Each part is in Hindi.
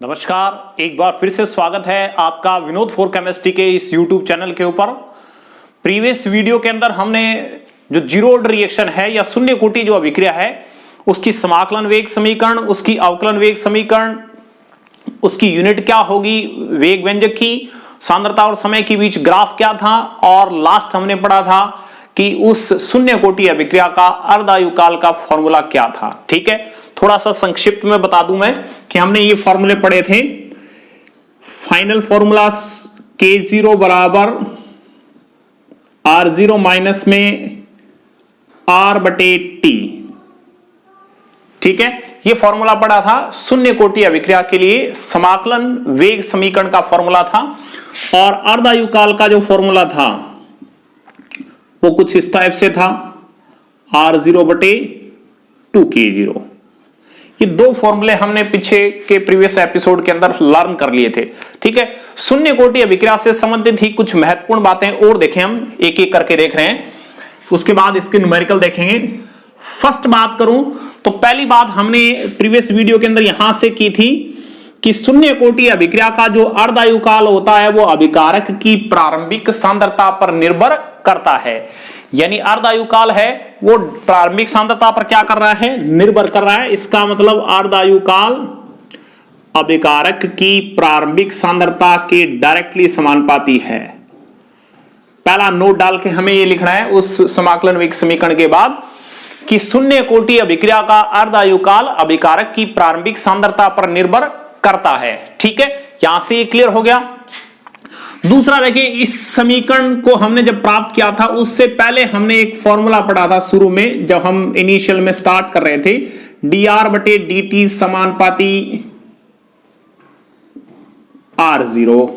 नमस्कार, एक बार फिर से स्वागत है आपका विनोद फॉर केमिस्ट्री के इस YouTube चैनल के ऊपर। प्रीवियस वीडियो के अंदर हमने जो जीरो ऑर्डर रिएक्शन है या शून्य कोटि जो अभिक्रिया है उसकी समाकलन वेग समीकरण, उसकी अवकलन वेग समीकरण, उसकी यूनिट क्या होगी, वेग व्यंजक की, सांद्रता और समय के बीच ग्राफ क्या था, और लास्ट हमने पढ़ा था कि उस शून्य कोटि अभिक्रिया का अर्धायुकाल का फॉर्मूला क्या था। ठीक है, थोड़ा सा संक्षिप्त में बता दूं मैं कि हमने ये फॉर्मूले पढ़े थे। फाइनल फॉर्मूला K0 बराबर R0 माइनस में R बटे T। ठीक है, ये फॉर्मूला पढ़ा था शून्य कोटि अभिक्रिया के लिए समाकलन वेग समीकरण का फॉर्मूला था। और अर्धायुकाल का जो फॉर्मूला था वो कुछ इस टाइप से था, R0 बटे 2K0। ये दो फॉर्मूले हमने पीछे के प्रीवियस एपिसोड के अंदर लर्न कर लिए थे। ठीक है, शून्य कोटि अभिक्रिया से संबंधित ही कुछ महत्वपूर्ण बातें और देखें, हम एक एक करके देख रहे हैं, उसके बाद इसके न्यूमेरिकल देखेंगे। फर्स्ट बात करूं तो पहली बात हमने प्रीवियस वीडियो के अंदर यहां से की थी कि शून्य कोटि अभिक्रिया का जो अर्धायुकाल होता है वो अभिकारक की प्रारंभिक सांद्रता पर निर्भर करता है। यानी अर्धायुकाल है वो प्रारंभिक सांद्रता पर क्या कर रहा है, निर्भर कर रहा है। इसका मतलब अर्धायुकाल अभिकारक की प्रारंभिक सांद्रता के डायरेक्टली समानुपाती है। पहला नोट डाल के हमें ये लिखना है उस समाकलन वेग समीकरण के बाद कि शून्य कोटि अभिक्रिया का अर्धायुकाल अभिकारक की प्रारंभिक सांद्रता पर निर्भर करता है। ठीक है, यहां से ये क्लियर हो गया। दूसरा देखिए, इस समीकरण को हमने जब प्राप्त किया था उससे पहले हमने एक फॉर्मूला पढ़ा था शुरू में, जब हम इनिशियल में स्टार्ट कर रहे थे, dr बटे dt समानुपाती R0।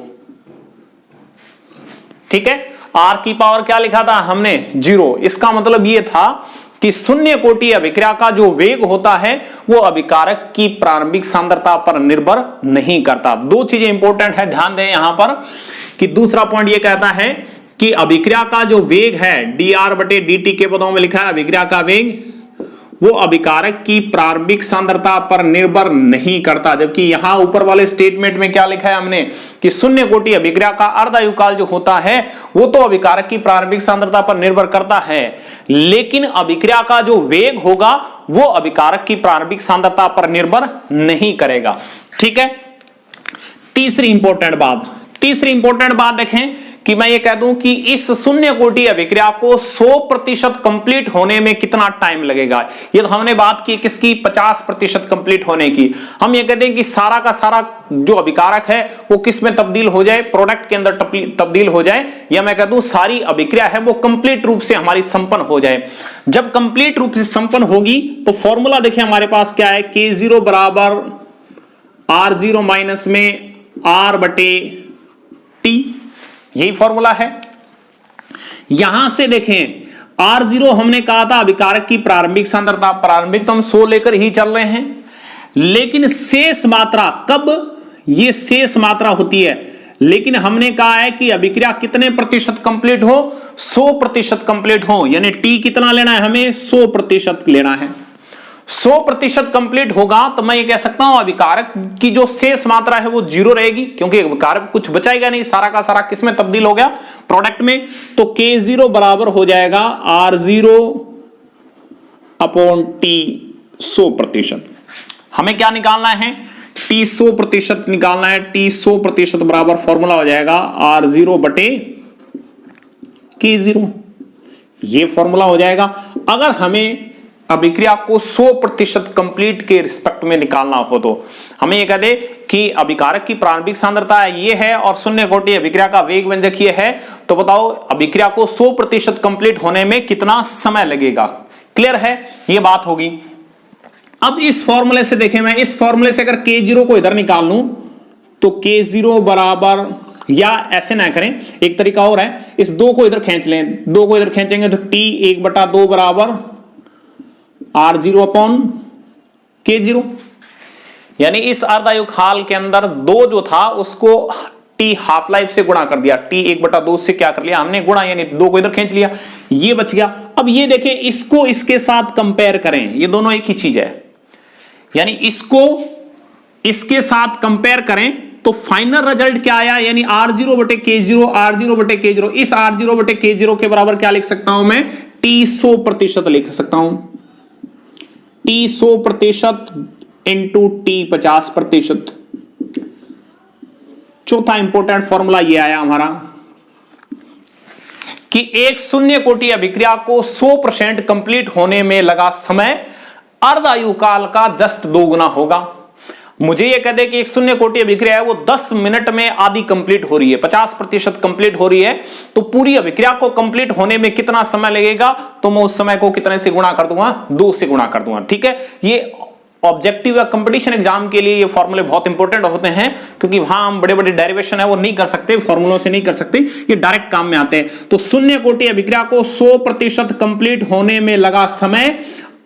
ठीक है, R की पावर क्या लिखा था हमने, 0। इसका मतलब यह था कि शून्य कोटि अभिक्रिया का जो वेग होता है वो अभिकारक की प्रारंभिक सांद्रता पर निर्भर नहीं करता। दो चीजें इंपॉर्टेंट है, ध्यान दें यहां पर कि दूसरा पॉइंट ये कहता है कि अभिक्रिया का जो वेग है dr बटे dt के पदों में लिखा है अभिक्रिया का वेग, वो अभिकारक की प्रारंभिक सांद्रता पर निर्भर नहीं करता। जबकि यहां ऊपर वाले स्टेटमेंट में क्या लिखा है हमने कि शून्य कोटि अभिक्रिया का अर्धायुकाल जो होता है वो तो अभिकारक की प्रारंभिक सांद्रता पर निर्भर करता है, लेकिन अभिक्रिया का जो वेग होगा वो अभिकारक की प्रारंभिक सांद्रता पर निर्भर नहीं करेगा। ठीक है, तीसरी इंपॉर्टेंट बात देखें कि मैं ये कह दूं कि इस शून्य कोटि अभिक्रिया को 100% कंप्लीट होने में कितना टाइम लगेगा। ये तो हमने बात की किसकी, 50% कंप्लीट होने की। हम ये कहते हैं कि सारा का सारा जो अभिकारक है वो किस में तब्दील हो जाए, प्रोडक्ट के अंदर तब्दील हो जाए, या मैं कह दूं सारी अभिक्रिया है वो कंप्लीट रूप से हमारी संपन्न हो जाए। जब कंप्लीट रूप से संपन्न होगी तो फॉर्मूला देखिए हमारे पास क्या है, K0 बराबर R0 माइनस में R बटे T, यही फॉर्मूला है। यहां से देखें R0 हमने कहा था अभिकारक की प्रारंभिक सांद्रता, प्रारंभिक तो हम 100 लेकर ही चल रहे हैं, लेकिन शेष मात्रा कब, ये शेष मात्रा होती है, लेकिन हमने कहा है कि अभिक्रिया कितने प्रतिशत कंप्लीट हो, 100% कंप्लीट हो, यानी T कितना लेना है हमें, 100% लेना है। 100% कंप्लीट होगा तो मैं ये कह सकता हूं अभिकारक की जो शेष मात्रा है वो 0 रहेगी, क्योंकि अभिकारक कुछ बचाएगा नहीं, सारा का सारा किसमें तब्दील हो गया, प्रोडक्ट में। तो K0 बराबर हो जाएगा R0 अपॉन T 100%। हमें क्या निकालना है, T 100% निकालना है। T 100% बराबर फॉर्मूला हो जाएगा R0 बटे K0, ये फॉर्मूला हो जाएगा। अगर हमें अभिक्रिया को 100% कंप्लीट के रिस्पेक्ट में निकालना हो तो हमें यह कहते कि अभिकारक की प्रारंभिक सांद्रता ये है और शून्य कोटि अभिक्रिया का वेग व्यंजक ये है, तो बताओ अभिक्रिया को 100% कंप्लीट होने में कितना समय लगेगा। क्लियर है, ये बात होगी। अब इस फॉर्मूले से देखें, मैं इस फॉर्मूले से अगर K0 को इधर निकाल लूं तो K0 बराबर, या ऐसे ना करें, एक तरीका और है, इस 2 को इधर खींच लें, 2 को इधर खींचेंगे तो T 1/2 बराबर R0 अपॉन K0, यानी इस अर्धायुकाल के अंदर 2 जो था उसको T हाफ लाइफ से गुणा कर दिया, T 1/2 से क्या कर लिया हमने, गुणा, यानी 2 को इधर खींच लिया, ये बच गया। अब ये देखें, इसको इसके साथ कंपेयर करें, ये दोनों एक ही चीज है, यानी इसको इसके साथ कंपेयर करें तो फाइनल रिजल्ट क्या आया, यानी R0 बटे K0, R0 बटे K0। इस R0 बटे K0 के बराबर क्या लिख सकता हूं मैं, T 100% लिख सकता हूं, T 100% इंटू T 50%। चौथा इंपॉर्टेंट फॉर्मूला यह आया हमारा कि एक शून्य कोटि अभिक्रिया को 100% कंप्लीट होने में लगा समय अर्ध आयु काल का जस्ट 2 गुना होगा। मुझे यह कह दे कि एक शून्य कोटि अभिक्रिया है वो 10 मिनट में आधी कंप्लीट हो रही है, 50% कंप्लीट हो रही है, तो पूरी अभिक्रिया को कंप्लीट होने में कितना समय लगेगा, तो मैं उस समय को कितने से गुणा कर दूंगा, 2 से गुणा कर दूंगा। ठीक है, ये ऑब्जेक्टिव या कंपटीशन एग्जाम के लिए ये फॉर्मूले बहुत इंपॉर्टेंट होते हैं, क्योंकि वहां हम बड़े बड़े डेरिवेशन है वो नहीं कर सकते, फॉर्मूलों से नहीं कर सकते, ये डायरेक्ट काम में आते हैं। तो शून्य कोटि अभिक्रिया को 100% कंप्लीट होने में लगा समय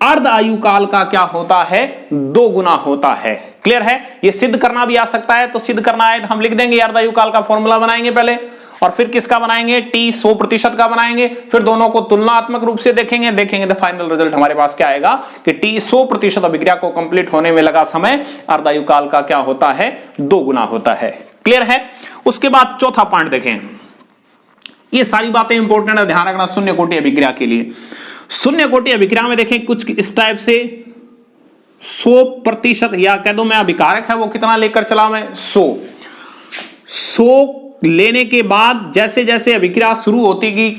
अर्ध आयु काल का क्या होता है, 2 गुना होता है। क्लियर है, ये सिद्ध करना भी आ सकता है, तो सिद्ध करना है तो हम लिख देंगे अर्ध आयु काल का फॉर्मूला बनाएंगे पहले, और फिर किसका बनाएंगे, T 100% का बनाएंगे, फिर दोनों को तुलनात्मक रूप से देखेंगे तो फाइनल रिजल्ट हमारे पास क्या आएगा कि T 100% अभिक्रिया को कंप्लीट होने में लगा समय अर्ध आयु काल का क्या होता है, 2 गुना होता है। क्लियर है। उसके बाद चौथा पॉइंट देखें, ये सारी बातें इंपॉर्टेंट है, ध्यान रखना शून्य कोटि अभिक्रिया के लिए। शून्य कोटि अभिक्रिया में देखें कुछ इस टाइप से 100% या कह दो मैं अभिकारक है वो कितना लेकर चला मैं, 100 लेने के बाद जैसे जैसे अभिक्रिया शुरू होती गई,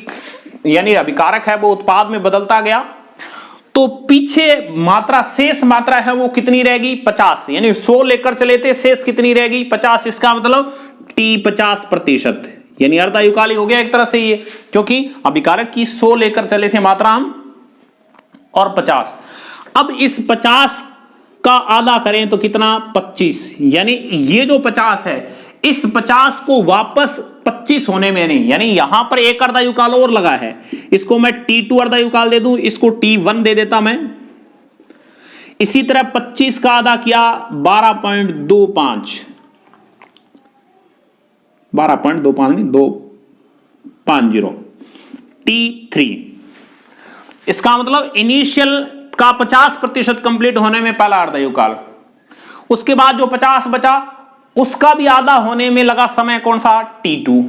यानी अभिकारक है वो उत्पाद में बदलता गया, तो पीछे मात्रा, शेष मात्रा है वो कितनी रहेगी, 50। यानी 100 लेकर चले थे, शेष कितनी रहेगी, 50। इसका मतलब T 50%, यानी अर्ध आयु काल हो गया एक तरह से ये, क्योंकि अभिकारक की 100 लेकर चले थे मात्रा हम और 50। अब इस 50 का आधा करें तो कितना, 25। यानी ये जो 50 है इस 50 को वापस 25 होने में नहीं, यानी यहां पर एक अर्ध आयु काल और लगा है, इसको मैं T2 अर्ध आयु काल दे दूं, इसको T1 दे देता मैं। इसी तरह 25 का आधा किया 12.25, 12.25 नहीं 250, T3। इसका मतलब इनिशियल का 50% कंप्लीट होने में पहला अर्ध आयु काल, उसके बाद जो 50 बचा उसका भी आधा होने में लगा समय कौन सा, T2।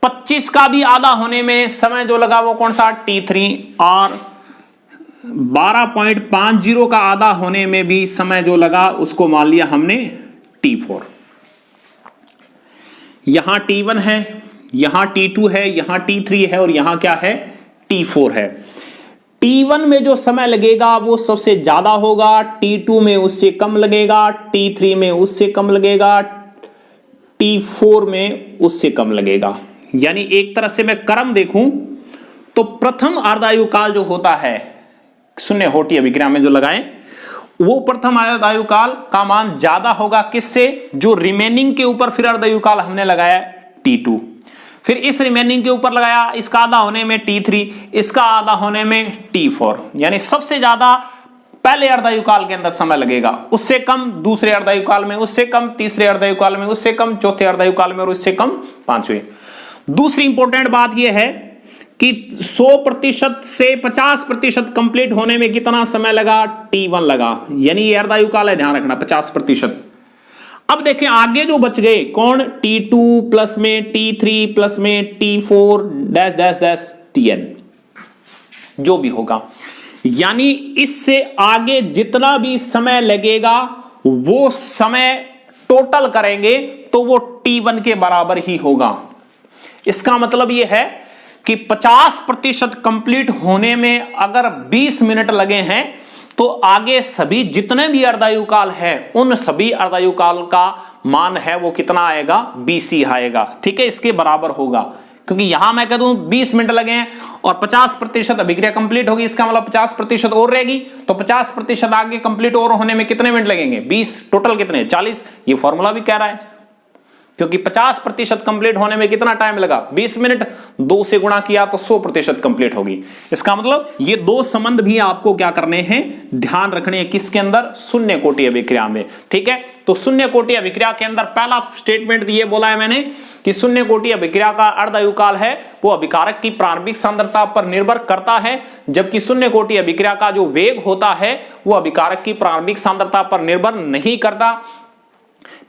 25 का भी आधा होने में समय जो लगा वो कौन सा, T3। और 12.50 का आधा होने में भी समय जो लगा उसको मान लिया हमने T4। यहां T1 है, यहां T2 है, यहां T3 है और यहां क्या है, T4 है। T1 में जो समय लगेगा वो सबसे ज्यादा होगा, T2 में उससे कम लगेगा, T3 में उससे कम लगेगा, T4 में उससे कम लगेगा। यानी एक तरह से मैं क्रम देखूं तो प्रथम अर्ध आयु काल जो होता है शून्य कोटि अभिक्रिया में जो लगाएं, वो प्रथम अर्ध आयु काल का मान ज्यादा होगा किससे, जो रिमेनिंग के ऊपर फिर अर्ध आयु काल हमने लगाया T2, फिर इस रिमेनिंग के ऊपर लगाया, इसका आधा होने में T3, इसका आधा होने में T4। यानी सबसे ज्यादा पहले अर्ध आयु काल के अंदर समय लगेगा, उससे कम दूसरे अर्ध आयु काल में, उससे कम तीसरे अर्ध आयु काल में, उससे कम चौथे अर्ध आयु काल में और उससे कम पांचवें। दूसरी इंपॉर्टेंट बात यह है कि 100% से 50% कंप्लीट होने में कितना समय लगा, T1 लगा, यानी ये अर्ध आयु काल है, ध्यान रखना 50%। अब देखें आगे जो बच गए कौन, T2 प्लस में T3 प्लस में T4 dash dash dash Tn, जो भी होगा। यानी इससे आगे जितना भी समय लगेगा वो समय टोटल करेंगे तो वो T1 के बराबर ही होगा। इसका मतलब यह है कि 50% कंप्लीट होने में अगर 20 मिनट लगे हैं तो आगे सभी जितने भी अर्धायु काल है उन सभी अर्धायु काल का मान है वो कितना आएगा, 20 ही आएगा। ठीक है, इसके बराबर होगा, क्योंकि यहां मैं कह दूं 20 मिनट लगे हैं और 50% अभिक्रिया कंप्लीट होगी, इसका मतलब 50% और रहेगी, तो 50% आगे कंप्लीट और होने में कितने मिनट लगेंगे, 20, टोटल कितने 40। ये फॉर्मूला भी कह रहा है। क्योंकि 50% कंप्लीट होने में कितना टाइम लगा, 20 मिनट, 2 से गुणा किया तो 100% कंप्लीट होगी। इसका मतलब ये दो संबंध भी आपको क्या करने हैं, ध्यान रखने हैं, किसके अंदर, शून्य कोटि अभिक्रिया में। ठीक है, तो शून्य कोटि अभिक्रिया के अंदर पहला स्टेटमेंट ये बोला है मैंने कि शून्य कोटि अभिक्रिया का अर्धायुकाल है वो अभिकारक की प्रारंभिक सांद्रता पर निर्भर करता है, जबकि शून्य कोटि अभिक्रिया का जो वेग होता है वो अभिकारक की प्रारंभिक सांद्रता पर निर्भर नहीं करता।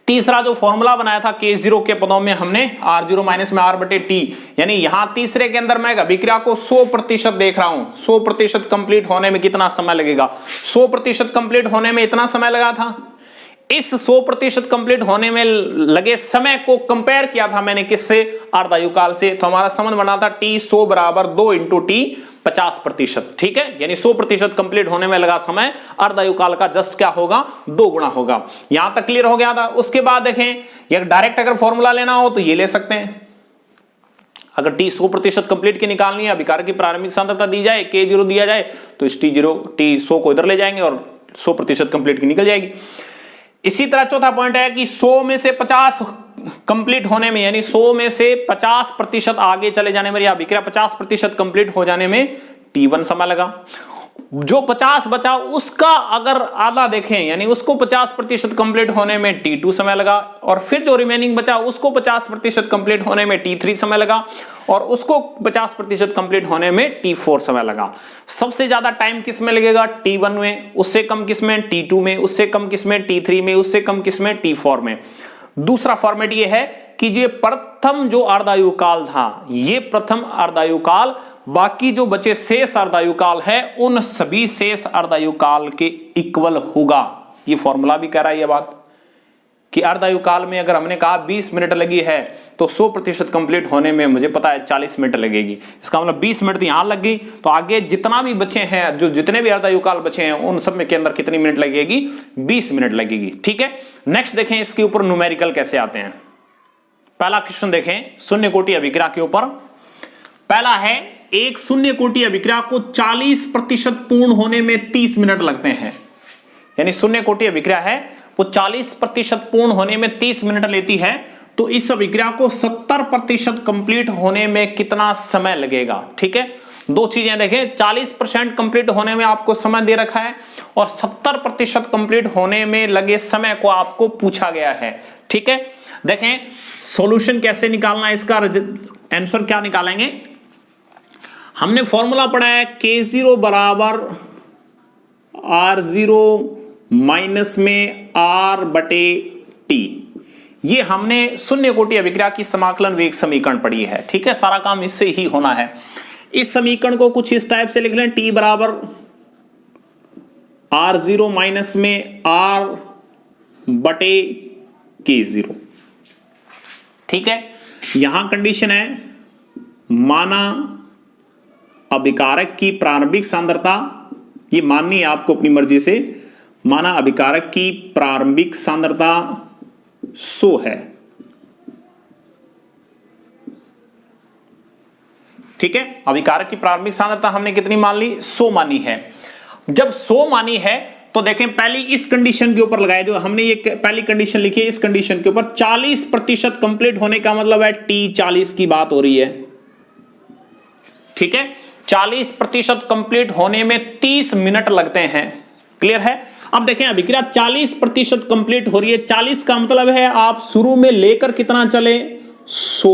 तीसरा जो फॉर्मूला बनाया था K0 के पदों में हमने R0 माइनस में R बटे T, यानी यहां तीसरे के अंदर मैं अभिक्रिया को 100% देख रहा हूं, 100% कंप्लीट होने में कितना समय लगेगा, 100% कंप्लीट होने में इतना समय लगा था। इस 100% कंप्लीट होने में लगे समय को कंपेयर किया था मैंने किससे, अर्धायुकाल से, तो हमारा समझ बना था T 100 बराबर 2 इंटू T 50%। ठीक है, यानी 100% कंप्लीट होने में लगा समय अर्धायुकाल का जस्ट क्या होगा, 2 गुना होगा। यहां तक क्लियर हो गया था। उसके बाद देखें, ये डायरेक्ट अगर फॉर्मूला लेना हो तो ये ले सकते हैं। अगर T 100% कंप्लीट की निकालनी है, अभिकारक की प्रारंभिक सांद्रता दी जाए, K0 दिया जाए, तो इस T 100 को इधर ले जाएंगे और 100% कंप्लीट की निकल जाएगी। इसी तरह चौथा पॉइंट है कि 100 में से 50 कंप्लीट होने में, यानी 100 में से 50% आगे चले जाने में या अभिक्रिया 50% कंप्लीट हो जाने में T1 समय लगा। जो 50 बचा उसका अगर आधा देखें, यानी उसको 50% कंप्लीट होने में T2 समय लगा, और फिर जो रिमेनिंग बचा उसको 50% कंप्लीट होने में T3 समय लगा, और उसको 50% कंप्लीट होने में T4 समय लगा। सबसे ज्यादा टाइम किस में लगेगा, T1 में, उससे कम किस में, T2 में, उससे कम किस में, T3 में, उससे कम किस में, T4 में। दूसरा फॉर्मेट ये है कि ये प्रथम जो अर्धायुकाल था, ये प्रथम अर्धायुकाल बाकी जो बचे शेष अर्धायुकाल है उन सभी शेष अर्धायुकाल के इक्वल होगा। ये फॉर्मूला भी कह रहा है ये बात कि अर्धायुकाल में अगर हमने कहा 20 मिनट लगी है तो 100% कंप्लीट होने में मुझे पता है 40 मिनट लगेगी। इसका मतलब 20 मिनट यहां लग गई, तो आगे जितना भी बचे हैं, जो जितने भी अर्धायुकाल बचे हैं उन सब में के अंदर कितनी मिनट लगेगी, 20 मिनट लगेगी। ठीक है, नेक्स्ट देखें इसके ऊपर न्यूमेरिकल कैसे आते हैं। पहला क्वेश्चन देखें शून्य कोटि अभिक्रिया के ऊपर। पहला है, एक शून्य कोटि अभिक्रिया को 40% पूर्ण होने में 30 मिनट लगते हैं, यानी शून्य कोटि अभिक्रिया है वो 40% पूर्ण होने में 30 मिनट लेती है, तो इस अभिक्रिया को 70% कंप्लीट होने में कितना समय लगेगा। ठीक है, दो चीजें देखें, 40% कंप्लीट होने में आपको समय दे रखा है और 70% कंप्लीट होने में लगे समय को आपको पूछा गया है। ठीक है, देखें सॉल्यूशन कैसे निकालना है, इसका आंसर क्या निकालेंगे। हमने फॉर्मूला पढ़ा है K0 बराबर R0 माइनस में R बटे T। ये हमने शून्य कोटि अभिक्रिया की समाकलन वेग समीकरण पढ़ी है। ठीक है, सारा काम इससे ही होना है। इस समीकरण को कुछ इस टाइप से लिख लें, T बराबर R0 माइनस में R बटे K0। ठीक है, यहां कंडीशन है, माना अभिकारक की प्रारंभिक सांद्रता, ये माननी है आपको अपनी मर्जी से, माना अभिकारक की प्रारंभिक सांद्रता 100 है। ठीक है, अभिकारक की प्रारंभिक सांद्रता हमने कितनी मान ली, 100 मानी है। जब 100 मानी है तो देखें पहली इस कंडीशन के ऊपर लगाए, जो हमने ये पहली कंडीशन लिखी है, इस कंडीशन के ऊपर 40% कंप्लीट होने का मतलब है T40 की बात हो रही है। ठीक है, 40% कंप्लीट होने में 30 मिनट लगते हैं। क्लियर है। अब देखें अभिक्रिया 40% कंप्लीट हो रही है। 40 का मतलब है आप शुरू में लेकर कितना चले, 100।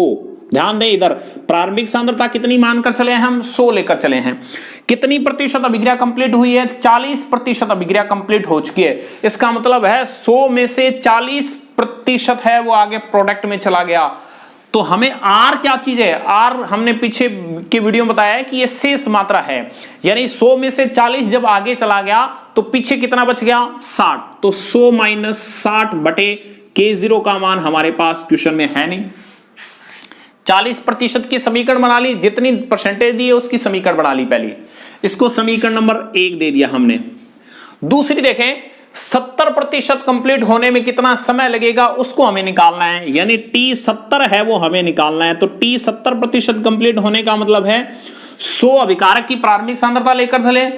ध्यान दें, इधर प्रारंभिक सांद्रता कितनी मानकर चले हैं हम, 100 लेकर चले हैं। कितनी प्रतिशत अभिक्रिया कंप्लीट हुई है, 40% अभिक्रिया कंप्लीट हो चुकी है। इसका मतलब है 100 में से 40% है वो आगे प्रोडक्ट में चला गया। तो हमें R क्या चीज है, R हमने पीछे की वीडियो में बताया है कि ये शेष मात्रा है, यानी 100 में से 40 जब आगे चला गया तो पीछे कितना बच गया, 60। तो 100 माइनस 60 बटे K0 का मान हमारे पास क्वेश्चन में है नहीं। 40% की समीकरण बना ली, जितनी परसेंटेज दी है उसकी समीकरण बना ली पहली, इसको समीकरण नंबर 1 दे दिया हमने। दूसरी देखें 70% कंप्लीट होने में कितना समय लगेगा उसको हमें निकालना है, यानी T70 है वो हमें निकालना है। तो T70% कंप्लीट होने का मतलब है 100 अभिकारक की प्रारंभिक सांद्रता लेकर चले,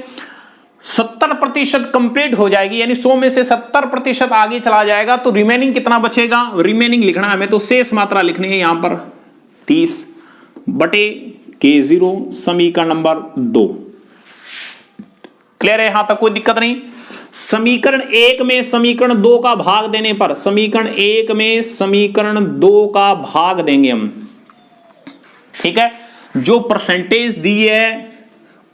70% कंप्लीट हो जाएगी, यानी 100 में से 70% आगे चला जाएगा, तो रिमेनिंग कितना बचेगा? रिमेनिंग लिखना है हमें, तो शेष मात्रा लिखनी है यहां पर 30 बटे K0 समीकरण नंबर 2। क्लियर है? यहां तक कोई दिक्कत नहीं। समीकरण 1 में समीकरण 2 का भाग देने पर, समीकरण 1 में समीकरण 2 का भाग देंगे हम, ठीक है। जो परसेंटेज दी है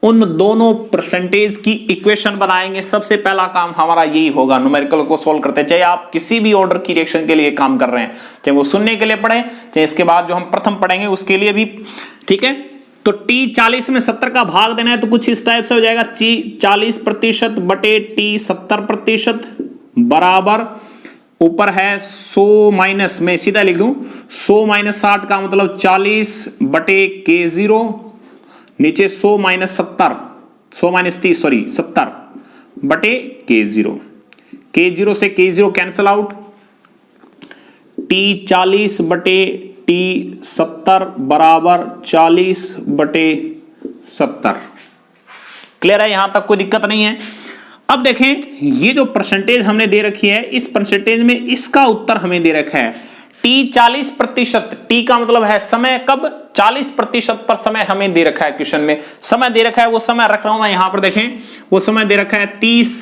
उन दोनों परसेंटेज की इक्वेशन बनाएंगे। सबसे पहला काम हमारा यही होगा न्यूमेरिकल को सॉल्व करते हैं, चाहे आप किसी भी ऑर्डर की रिएक्शन के लिए काम कर रहे हैं, चाहे वो शून्य के लिए पढ़े, चाहे इसके बाद जो हम प्रथम पढ़ेंगे उसके लिए भी, ठीक है। तो T 40 में 70 का भाग देना है, तो कुछ इस टाइप से हो जाएगा, 40% बटे T 70% बराबर, ऊपर है 100 माइनस, मैं सीधा लिख दूं 100 माइनस 60 का मतलब 40 बटे K0, नीचे 100 माइनस 70, 100 माइनस 30 सॉरी 70 बटे K0, K0 से K0 कैंसल आउट, T 40 बटे T 70 बराबर 40 बटे 70। क्लियर है? यहां तक कोई दिक्कत नहीं है। अब देखें, ये जो परसेंटेज हमने दे रखी है, इस परसेंटेज में इसका उत्तर हमें दे रखा है T 40%, T का मतलब है समय, कब? 40% पर समय हमें दे रखा है क्वेश्चन में, समय दे रखा है, वो समय रख रहा हूं मैं यहां पर, देखें वो समय दे रखा है 30,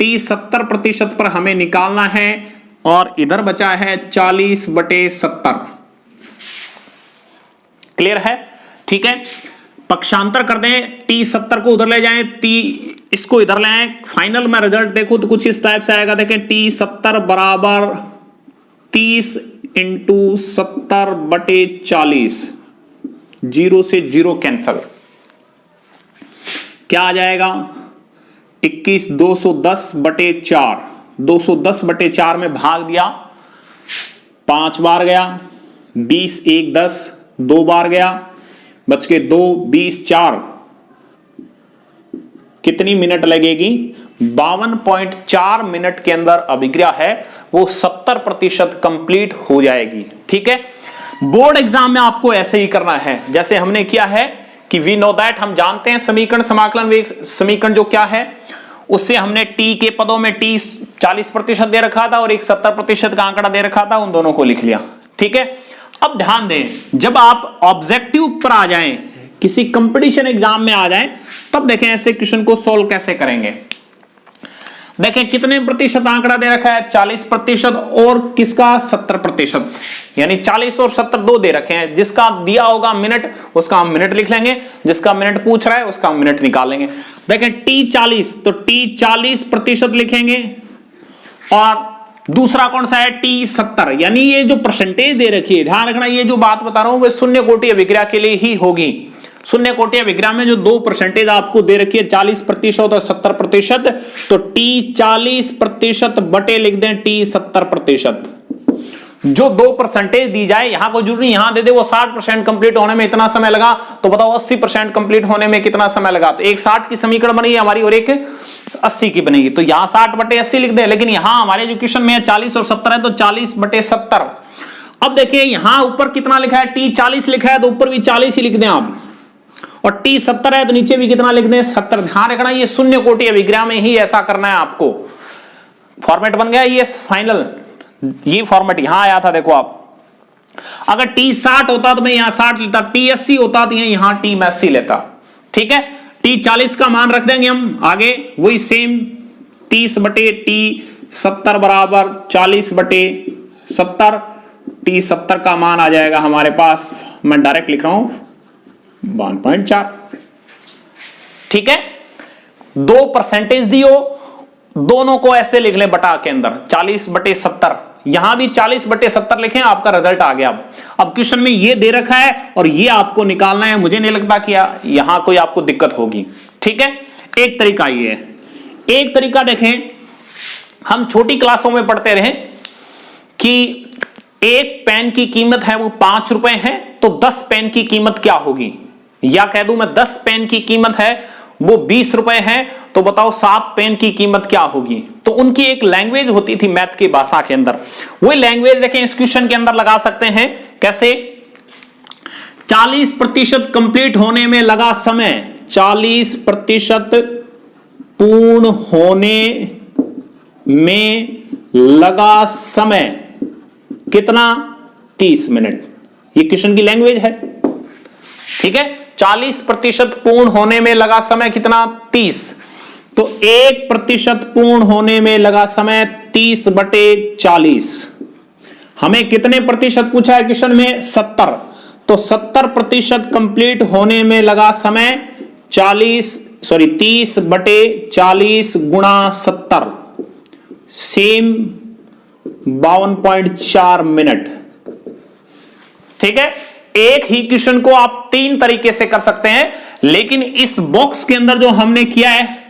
T 70% पर हमें निकालना है, और इधर बचा है 40 बटे 70। क्लियर है? ठीक है, पक्षांतर कर दें, T 70 को उधर ले जाएं, T इसको इधर ले आए, फाइनल में रिजल्ट देखो तो कुछ इस टाइप से आएगा, देखें T 70 बराबर 30 इंटू 70 बटे 40, 0 से 0 कैंसल, क्या आ जाएगा? 21 210 बटे 4, 210 बटे 4 में भाग दिया, 5 बार गया, 20 1 10, 2 बार गया, बच के 2 20 4, कितनी मिनट लगेगी? 52.4 मिनट के अंदर अभिक्रिया है वो 70% कंप्लीट हो जाएगी। ठीक है, बोर्ड एग्जाम में आपको ऐसे ही करना है जैसे हमने किया है कि वी नो दैट, हम जानते हैं समीकरण समाकलन वेग समीकरण जो क्या है, उससे हमने टी के पदों में टी 40% दे रखा था और एक 70% का आंकड़ा दे रखा था, उन दोनों को लिख लिया। ठीक है, अब ध्यान दें, जब आप ऑब्जेक्टिव पर आ जाएं, किसी कंपटीशन एग्जाम में आ जाएं, तब देखें ऐसे क्वेश्चन को सॉल्व कैसे करेंगे। देखें कितने प्रतिशत आंकड़ा दे रखा है? 40% और किसका? 70%, यानी 40 और 70 दो दे रखे हैं। जिसका दिया होगा मिनट उसका हम मिनट लिख लेंगे, जिसका मिनट पूछ रहा है उसका हम मिनट निकालेंगे। देखें T 40, तो T 40% लिखेंगे, और दूसरा कौन सा है? T 70, यानी ये जो परसेंटेज दे रखी है, ध्यान रखना ये जो बात बता रहा हूं वो शून्य कोटि अभिक्रिया के लिए ही होगी। शून्य कोटि अभिक्रिया में जो दो परसेंटेज आपको दे रखी है 40% और 70%, तो T 40% बटे लिख दें T 70%। जो दो परसेंटेज दी जाए, यहां को जरूरी यहां दे दे वो 60% कंप्लीट होने में इतना समय लगा, तो बताओ 80% कंप्लीट होने में कितना समय लगा? तो एक 60 की समीकरण बनी हमारी और एक 80 की बनेगी, तो यहां 60 बटे 80 लिख दे, लेकिन यहां हमारे एजुकेशन में 40 और 70 है तो 40 बटे 70। अब देखिए यहां ऊपर कितना लिखा है? T 40 लिखा है तो ऊपर भी 40 ही लिख दें आप, और T 70 है तो नीचे भी कितना लिख दें? 70। ध्यान रखना ये शून्य कोटि अभिक्रिया में ही ऐसा करना है आपको। फॉर्मेट बन गया ये फाइनल, ये फॉर्मेट यहां आया था। देखो आप, अगर T 60 होता तो मैं यहां 60 लेता, T 80 होता तो यहां T मैं 80 लेता। ठीक है, T 40 का मान रख देंगे हम आगे, वही सेम 30 बटे T 70 बराबर 40 बटे 70, T 70 का मान आ जाएगा हमारे पास, मैं डायरेक्ट लिख रहा हूं 1.4। ठीक है, दो परसेंटेज दियो, दोनों को ऐसे लिख लें बटा के अंदर 40 बटे 70, यहां भी 40 बटे 70 लिखें, आपका रिजल्ट आ गया। अब क्वेश्चन में ये दे रखा है और ये आपको निकालना है, मुझे नहीं लगता कि यहां कोई आपको दिक्कत होगी। ठीक है, एक तरीका ये है। एक तरीका देखें, हम छोटी क्लासों में पढ़ते रहे कि एक पेन की कीमत है वो 5 रुपए है, तो 10 पेन की कीमत क्या होगी? या कह दूं मैं 10 पेन की कीमत है वो 20 रुपए है, तो बताओ 7 पेन की कीमत क्या होगी? तो उनकी एक लैंग्वेज होती थी मैथ की भाषा के अंदर, वही लैंग्वेज देखें इस क्वेश्चन के अंदर लगा सकते हैं। कैसे? 40% कंप्लीट होने में लगा समय, 40% पूर्ण होने में लगा समय कितना? 30 मिनट। ये क्वेश्चन की लैंग्वेज है, ठीक है। 40% पूर्ण होने में लगा समय कितना? 30। तो 1% पूर्ण होने में लगा समय 30/40। हमें कितने प्रतिशत पूछा है क्वेश्चन में? 70। तो 70% कंप्लीट होने में लगा समय 30/40 गुणा 70, सेम 52.4 मिनट, ठीक है। एक ही क्वेश्चन को आप 3 तरीके से कर सकते हैं, लेकिन इस बॉक्स के अंदर जो हमने किया है,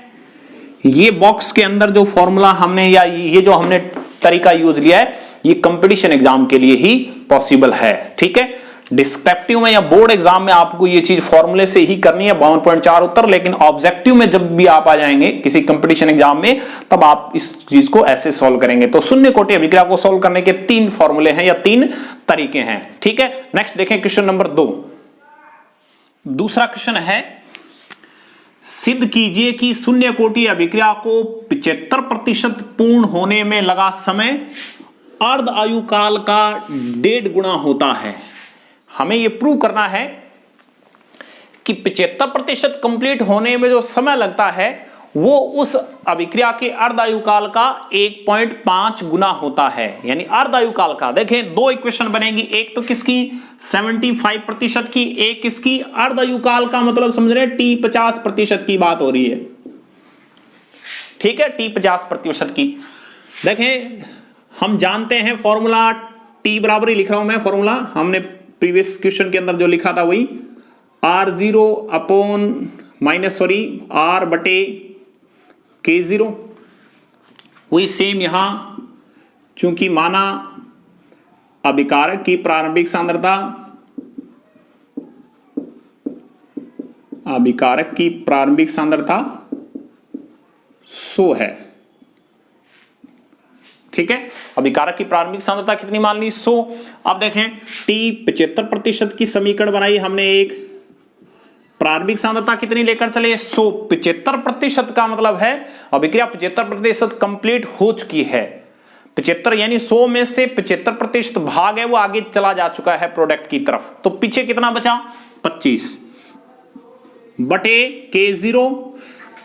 ये बॉक्स के अंदर जो फॉर्मूला हमने या ये जो हमने तरीका यूज लिया है, ये कंपटीशन एग्जाम के लिए ही पॉसिबल है, ठीक है। डिस्क्रिप्टिव में या बोर्ड एग्जाम में आपको ये चीज फॉर्मूले से ही करनी है, 52.4 उत्तर। लेकिन ऑब्जेक्टिव में जब भी आप आ जाएंगे किसी कंपटीशन एग्जाम में, तब आप इस चीज को ऐसे सॉल्व करेंगे। तो शून्य कोटि अभिक्रिया को सॉल्व करने के 3 फॉर्मूले हैं या 3 तरीके हैं, ठीक है। नेक्स्ट देखें क्वेश्चन नंबर 2। दूसरा क्वेश्चन है, सिद्ध कीजिए कि शून्य कोटि अभिक्रिया को 75% पूर्ण होने में लगा समय अर्ध आयु काल का 1.5 गुना होता है। हमें यह प्रूव करना है कि 75% कंप्लीट होने में जो समय लगता है वो उस अभिक्रिया के अर्ध आयु काल का 1.5 गुना होता है, यानी अर्ध आयु काल का। देखें 2 इक्वेशन बनेगी, एक तो किसकी? 75% की, एक किसकी? अर्ध आयु काल का, मतलब समझ रहे हैं T 50% की बात हो रही है, ठीक है, T 50% की। देखें हम जानते हैं फॉर्मूला, T बराबर ही लिख रहा हूं मैं फॉर्मूला, हमने प्रीवियस क्वेश्चन के अंदर जो लिखा था वही R/K0, वही सेम यहां। चूंकि माना अभिकारक की प्रारंभिक सांद्रता 100 है, ठीक है। अभिकारक की प्रारंभिक सांद्रता कितनी मान ली? 100। अब देखें T 75% की समीकरण बनाई हमने, एक प्रारंभिक सांद्रता कितनी लेकर चले? 100। 75% का मतलब है अभिक्रिया 75% कंप्लीट हो चुकी है। 75 यानी 100 में से 75% भाग है वो आगे चला जा चुका है प्रोडक्ट की तरफ। तो पीछे कितना बचा? 25/K0।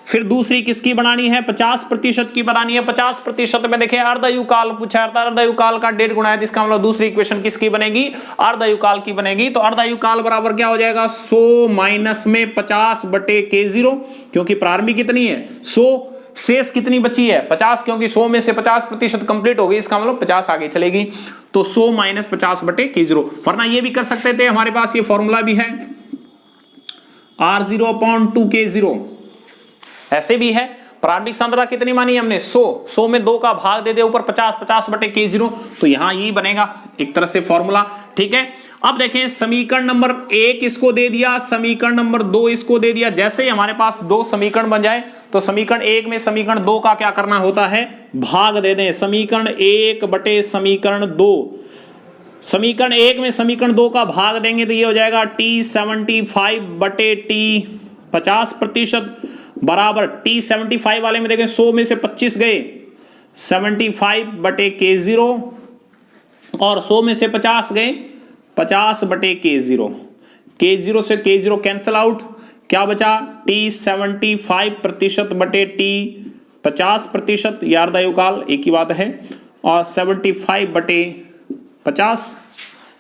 फिर दूसरी किसकी बनानी है? 50% की बनानी है। 50% में देखें अर्ध आयु काल पूछा है, अर्ध आयु काल का 1.5 गुना है, इसका मतलब दूसरी इक्वेशन किसकी बनेगी? अर्ध आयु काल की बनेगी। तो अर्ध आयु काल बराबर क्या हो जाएगा? 100 माइनस में 50/K0, क्योंकि प्रारंभिक कितनी है? 100, शेष कितनी बची है? 50, क्योंकि 100 में से 50% कंप्लीट हो गई, इसका मतलब 50 आगे चलेगी। तो 100 माइनस 50/K0। वरना ये भी कर सकते थे, हमारे पास ये फॉर्मूला भी है, R0/2K0, ऐसे भी है। प्रारंभिक सांद्रता कितनी मानी हमने? 100 में 2 का भाग दे दे ऊपर 50/K0, तो यहां ये बनेगा एक तरह से फॉर्मूला, ठीक है। अब देखें समीकरण नंबर 1 इसको दे दिया, समीकरण नंबर 2 इसको दे दिया। जैसे ही हमारे पास 2 समीकरण बन जाए तो समीकरण 1 में समीकरण 2 का क्या करना होता है? भाग दे दें। समीकरण 1/समीकरण 2, समीकरण 1 में समीकरण 2 का भाग देंगे तो ये हो जाएगा T 75/T 50% बराबर T 75 वाले में देखें 100 में से 25 गए, 75/K0, और 100 में से 50 गए, 50/K0। K0 से K0 कैंसल आउट, क्या बचा? T 75%/T 50%, ये अर्ध आयु काल एक ही बात है, और 75/50,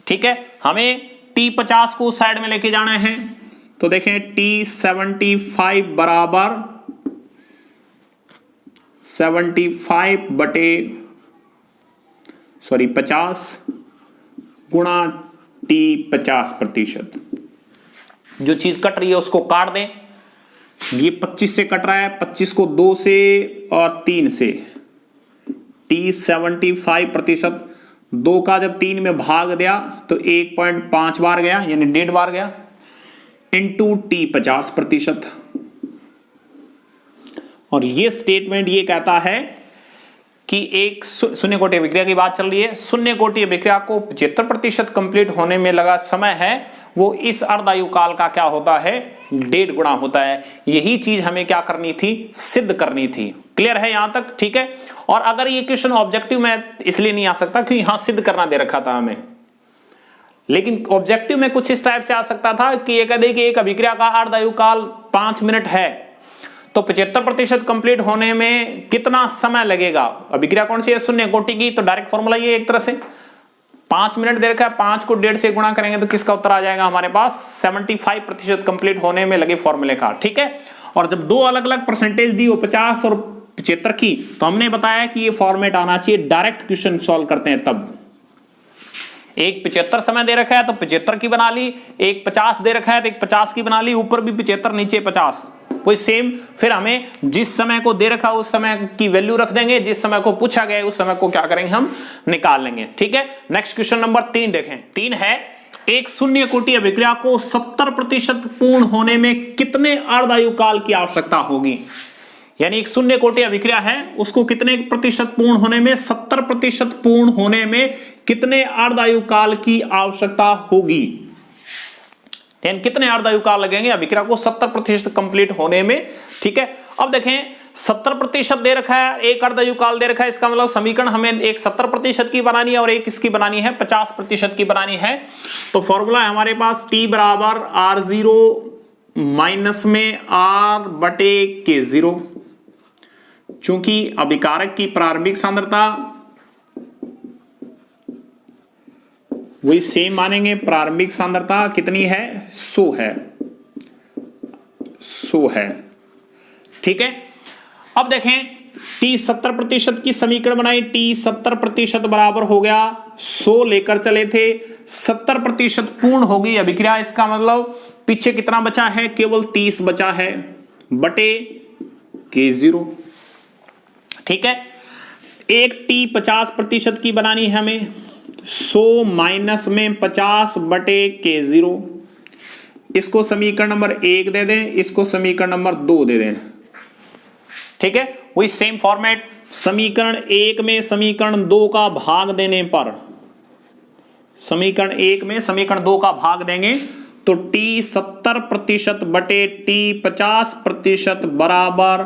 ठीक है। हमें T 50 को साइड में लेके जाना है, तो देखें T 75 बराबर 50 गुणा T 50%। जो चीज कट रही है उसको काट दें। ये 25 से कट रहा है, 25 को 2 से और 3 से, T 75%, 2 का जब 3 में भाग दिया तो 1.5 बार गया, यानी 1.5 बार गया, इंटू T 50%। और ये स्टेटमेंट ये कहता है कि एक शून्य कोटि अभिक्रिया की बात चल रही है, शून्य कोटि अभिक्रिया को 75% कंप्लीट होने में लगा समय है वो इस अर्ध आयु काल का क्या होता है? 1.5 गुना होता है। यही चीज हमें क्या करनी थी, सिद्ध करनी थी। क्लियर है यहां तक, ठीक है। और अगर ये क्वेश्चन ऑब्जेक्टिव में इसलिए नहीं आ सकता क्योंकि यहां सिद्ध करना दे रखा था हमें, लेकिन ऑब्जेक्टिव में कुछ इस टाइप से आ सकता था कि ये कह दे कि एक अभिक्रिया का अर्धायुकाल 5 मिनट है, तो 75% कंप्लीट होने में कितना समय लगेगा। अभिक्रिया कौन सी है, शून्य कोटि की, तो डायरेक्ट फॉर्मूला ये एक तरह से 5 मिनट दे रखा है, 5 को 1.5 से गुणा करेंगे तो किसका उत्तर आ जाएगा हमारे पास, 75% कंप्लीट होने में लगे फॉर्मूले का, ठीक है। और जब दो अलग अलग परसेंटेज दी हो 50 और 75 की, तो हमने बताया कि ये फॉर्मेट आना चाहिए, डायरेक्ट क्वेश्चन सॉल्व करते हैं तब। एक 75 समय दे रखा है तो 75 की बना ली, एक 50 दे रखा है तो एक 50 की बना ली, ऊपर भी 75 नीचे 50, वही सेम। फिर हमें जिस समय को दे रखा उस समय की वैल्यू रख देंगे, जिस समय को पूछा गया उस समय को क्या करेंगे, हम निकाल लेंगे, ठीक है। नेक्स्ट क्वेश्चन नंबर 3 देखें। 3 है, एक शून्य कोटि अभिक्रिया को 70% पूर्ण होने में कितने अर्धायुकाल की आवश्यकता होगी। यानी एक शून्य कोटि अभिक्रिया है, उसको कितने प्रतिशत पूर्ण होने में, 70% पूर्ण होने में कितने अर्धायुकाल की आवश्यकता होगी। कितने अर्धायुकाल लगेंगे अभिक्रिया को 70% कंप्लीट होने में, ठीक है। अब देखें 70% दे रखा है, एक अर्धायुकाल दे रखा है, इसका मतलब समीकरण हमें एक 70% की बनानी है और एक किसकी बनानी है, 50% की बनानी है। तो फॉर्मूला है हमारे पास T बराबर R0 माइनस में R बटे K0। चूंकि अभिकारक की प्रारंभिक सांद्रता वही सेम मानेंगे, प्रारंभिक सांद्रता कितनी है, 100 है, 100 है, ठीक है। अब देखें T 70% की समीकरण बनाई, T 70% बराबर हो गया 100 लेकर चले थे, 70% पूर्ण हो गई अभिक्रिया, इसका मतलब पीछे कितना बचा है, केवल 30 बचा है, बटे K0, ठीक है। एक T 50% की बनानी है हमें, 100 माइनस में 50 बटे K0, इसको समीकरण नंबर 1 दे दें, इसको समीकरण नंबर 2 दे दें, ठीक है। वही सेम फॉर्मेट, समीकरण 1 में समीकरण 2 का भाग देने पर, समीकरण 1 में समीकरण 2 का भाग देंगे तो T 70% बटे T 50% बराबर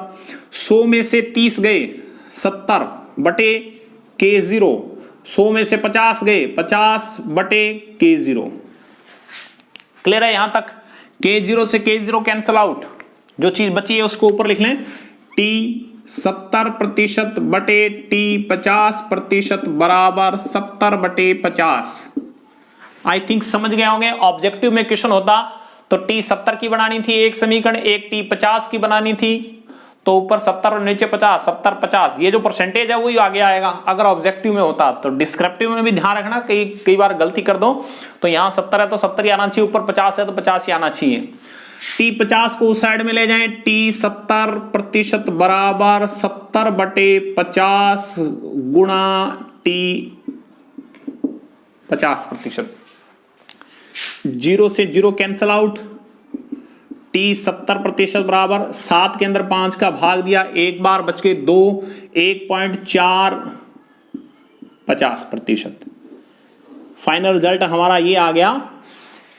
100 में से 30 गए 70 बटे K0, 100 में से 50 गए 50 बटे K0। क्लियर है यहां तक। K0 से K0 कैंसल आउट, जो चीज बची है उसको ऊपर लिख लें, T 70% बटे T 50% बराबर 70 बटे 50। आई थिंक समझ गए होंगे। ऑब्जेक्टिव में क्वेश्चन होता तो T 70 की बनानी थी एक समीकरण, एक T 50 की बनानी थी, तो ऊपर 70 और नीचे 50, 70 50, ये जो परसेंटेज है वही आगे आएगा अगर ऑब्जेक्टिव में होता। तो डिस्क्रिप्टिव में भी ध्यान रखना, कई बार गलती कर दो, तो यहां 70 है तो 70 ही आना चाहिए, ऊपर 50 है तो 50 ही आना चाहिए। T 50 को उस साइड में ले जाएं, T 70% बराबर 70 बटे 50 गुणा T 50%, 0 से 0 कैंसल आउट, T 70% बराबर 7 के अंदर 5 का भाग दिया, एक बार बच के 2, 1.4 50%। फाइनल रिजल्ट हमारा ये आ गया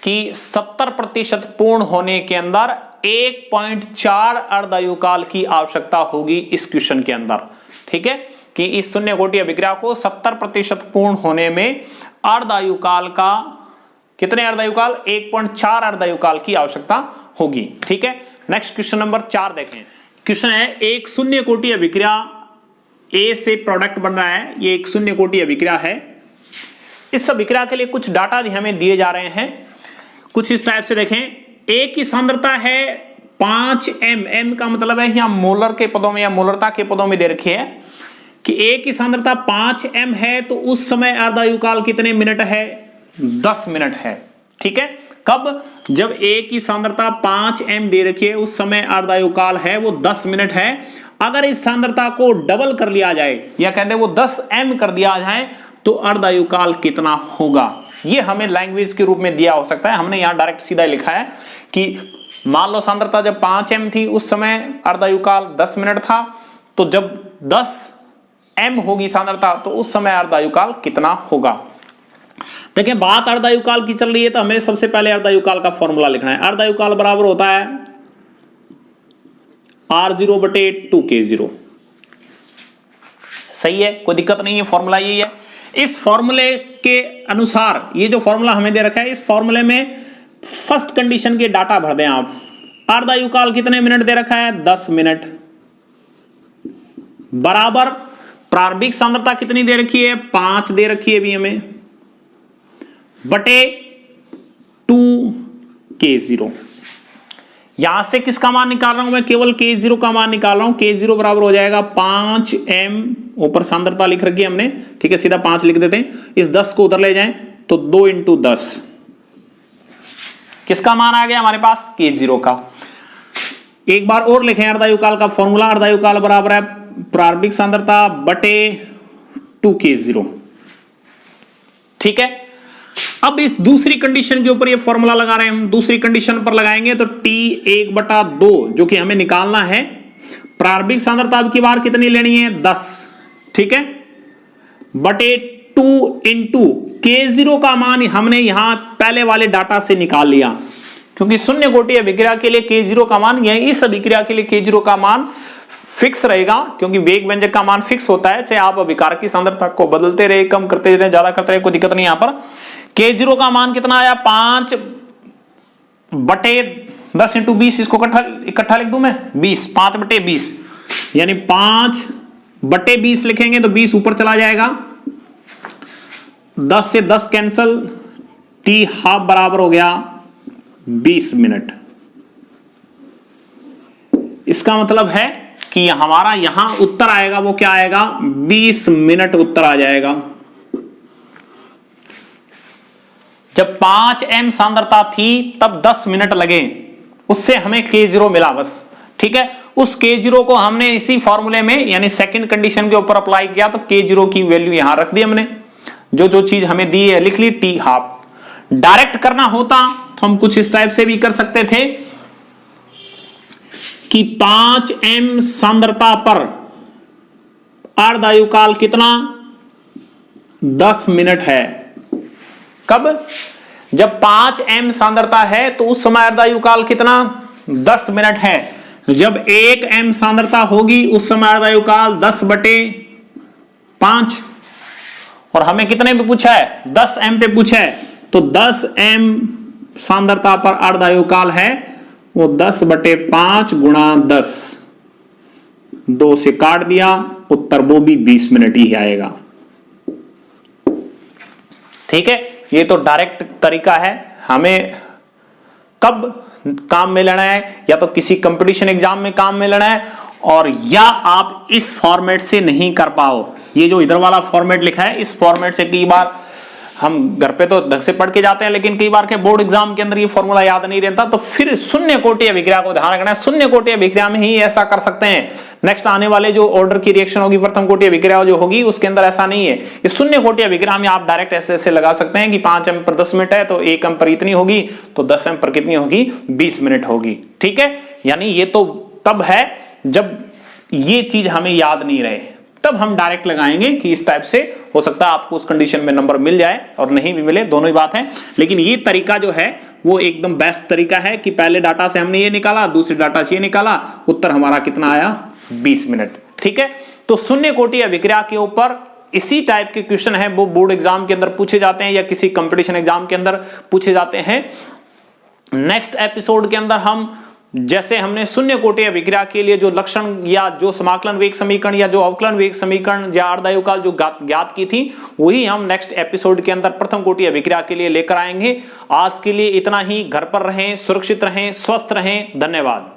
कि 70% पूर्ण होने के अंदर 1.4 अर्धायुकाल की आवश्यकता होगी इस क्वेश्चन के अंदर, ठीक है। कि इस शून्य कोटि अभिक्रिया को 70% पूर्ण होने में अर्धायुकाल का कितने अर्धायुकाल, 1.4 अर्धायुकाल की आवश्यकता होगी, ठीक है। नेक्स्ट क्वेश्चन नंबर 4 देखें। क्वेश्चन है, एक शून्य कोटि अभिक्रिया A से प्रोडक्ट बन रहा है, ये एक शून्य कोटि अभिक्रिया है। इस अभिक्रिया के लिए कुछ डाटा हमें दिए जा रहे हैं, कुछ इस टाइप से देखें। A की सांद्रता है 5 m का मतलब है यहां मोलर के पदों में या मोलरता के पदों में दे रखी है कि A की सांद्रता 5 m है, तो उस समय अर्धायुकाल कितने मिनट है, 10 मिनट है, ठीक है। कब, जब A की सांद्रता 5 m दे रखी है उस समय अर्धायुकाल है वो 10 मिनट है। अगर इस सांद्रता को डबल कर लिया जाए या कहते हैं वो 10 m कर दिया जाए तो अर्धायुकाल कितना होगा, ये हमें लैंग्वेज के रूप में दिया हो सकता है। हमने यहां डायरेक्ट सीधा लिखा है कि मान लो सांद्रता जब 5 m थी उस समय अर्धायुकाल 10 मिनट था, तो जब 10 m होगी सांद्रता तो उस समय अर्धायुकाल कितना होगा। देखिए बात अर्धायुकाल की चल रही है तो हमें सबसे पहले अर्धायुकाल का फॉर्मूला लिखना है। अर्धायुकाल बराबर होता है R0 बटे 2K0। सही है, कोई दिक्कत नहीं है, फॉर्मूला यही है। इस फॉर्मूले के अनुसार ये जो फॉर्मूला हमें दे रखा है, इस फॉर्मूले में फर्स्ट कंडीशन के डाटा भर दें आप। अर्धायुकाल कितने मिनट दे रखा है? 10 मिनट बराबर प्रारंभिक सांद्रता कितनी दे रखी है? 5 दे रखी है अभी हमें, बटे 2K0। यहां से किसका मान निकाल रहा हूं मैं? केवल K0 का मान निकाल रहा हूं। K0 बराबर हो जाएगा 5m, ऊपर सांद्रता लिख रखी है हमने, ठीक है, सीधा 5 लिख देते हैं। इस 10 को उधर ले जाएं तो 2 × 10, किसका मान आ गया हमारे पास? K0 का। एक बार और लिखें अर्धायुकाल का फॉर्मूला। अर्धायुकाल बराबर है प्रारंभिक सांद्रता बटे 2K0, ठीक है। अब इस दूसरी कंडीशन के ऊपर ये फॉर्मूला लगा रहे हैं हम। दूसरी कंडीशन पर लगाएंगे तो T1/2 जो कि हमें निकालना है। प्रारंभिक सांद्रता अब की बार कितनी लेनी है? 10, ठीक है, बटे 2 × K0 का मान हमने यहां पहले वाले डाटा से निकाल लिया, क्योंकि शून्य कोटि अभिक्रिया के लिए K0 का मान, यह इस अभिक्रिया के लिए K0 का मान फिक्स रहेगा, क्योंकि वेग व्यंजक का मान फिक्स होता है, चाहे आप अभिकारक की सांद्रता को बदलते रहे, कम करते रहे, ज्यादा करते रहे, कोई दिक्कत नहीं। यहां पर K0 का मान कितना आया? 5 बटे 10 × 20, इसको इकट्ठा लिख दूं मैं 20, 5 बटे 20, यानी 5 बटे 20 लिखेंगे तो 20 ऊपर चला जाएगा, 10 से 10 कैंसल, T½ बराबर हो गया 20 मिनट। इसका मतलब है कि हमारा यहां उत्तर आएगा, वो क्या आएगा? 20 मिनट उत्तर आ जाएगा। जब 5m सांद्रता थी तब 10 मिनट लगे, उससे हमें K0 मिला बस, ठीक है। उस K0 को हमने इसी फॉर्मूले में यानी सेकंड कंडीशन के ऊपर अप्लाई किया, तो K0 की वैल्यू यहां रख दी हमने, जो चीज हमें दी है लिख ली, T½ डायरेक्ट करना होता तो हम कुछ इस टाइप से भी कर सकते थे कि 5m सांद्रता पर अर्धायुकाल कितना? 10 मिनट है। कब? जब 5m सांद्रता है तो उस समय अर्धायुकाल कितना? 10 मिनट है। जब 1m सांद्रता होगी उस समय अर्धायुकाल 10/5, और हमें कितने पे पूछा है? 10m पे पूछा है, तो 10m सांद्रता पर अर्धायुकाल है वो 10/5 गुणा 10, 2 से काट दिया, उत्तर वो भी 20 मिनट ही आएगा, ठीक है। ये तो डायरेक्ट तरीका है। हमें कब काम में लेना है? या तो किसी कंपटीशन एग्जाम में काम में लेना है, और या आप इस फॉर्मेट से नहीं कर पाओ, ये जो इधर वाला फॉर्मेट लिखा है इस फॉर्मेट से कई बार हम घर पे तो ढंग से पढ़ के जाते हैं, लेकिन कई बार के बोर्ड एग्जाम के अंदर ये फॉर्मूला याद नहीं रहता, तो फिर शून्य कोटि अभिक्रिया को ध्यान रखना है। शून्य कोटि अभिक्रिया में ही ऐसा कर सकते हैं। नेक्स्ट आने वाले जो ऑर्डर की रिएक्शन होगी, प्रथम कोटि अभिक्रिया जो होगी, उसके अंदर ऐसा नहीं है। ये शून्य कोटि अभिक्रिया में आप डायरेक्ट ऐसे लगा सकते हैं कि 5m पर 10 मिनट है तो 1m पर इतनी होगी, तो 10m पर कितनी होगी? 20 मिनट होगी, ठीक है। यानी ये तो तब है जब ये चीज हमें याद नहीं रहे, तब हम डायरेक्ट लगाएंगे कि इस टाइप से हो सकता है आपको उस कंडीशन में नंबर मिल जाए और नहीं भी मिले, दोनों ही बात है। लेकिन ये तरीका जो है वो एकदम बेस्ट तरीका है कि पहले डाटा से हमने ये निकाला, दूसरे डाटा से ये निकाला, उत्तर हमारा कितना आया? 20 मिनट, ठीक है। तो शून्य कोटि अभिक्रिया के ऊपर इसी टाइप के क्वेश्चन है, वो बोर्ड एग्जाम के अंदर पूछे जाते हैं या किसी कंपटीशन एग्जाम के अंदर पूछे जाते हैं। नेक्स्ट एपिसोड के अंदर हम जैसे हमने शून्य कोटि अभिक्रिया के लिए जो लक्षण या जो समाकलन वेग समीकरण या जो अवकलन वेग समीकरण या अर्धायुकाल जो ज्ञात की थी, वही हम नेक्स्ट एपिसोड के अंदर प्रथम कोटि अभिक्रिया के लिए लेकर आएंगे। आज के लिए इतना ही। घर पर रहें, सुरक्षित रहें, स्वस्थ रहें। धन्यवाद।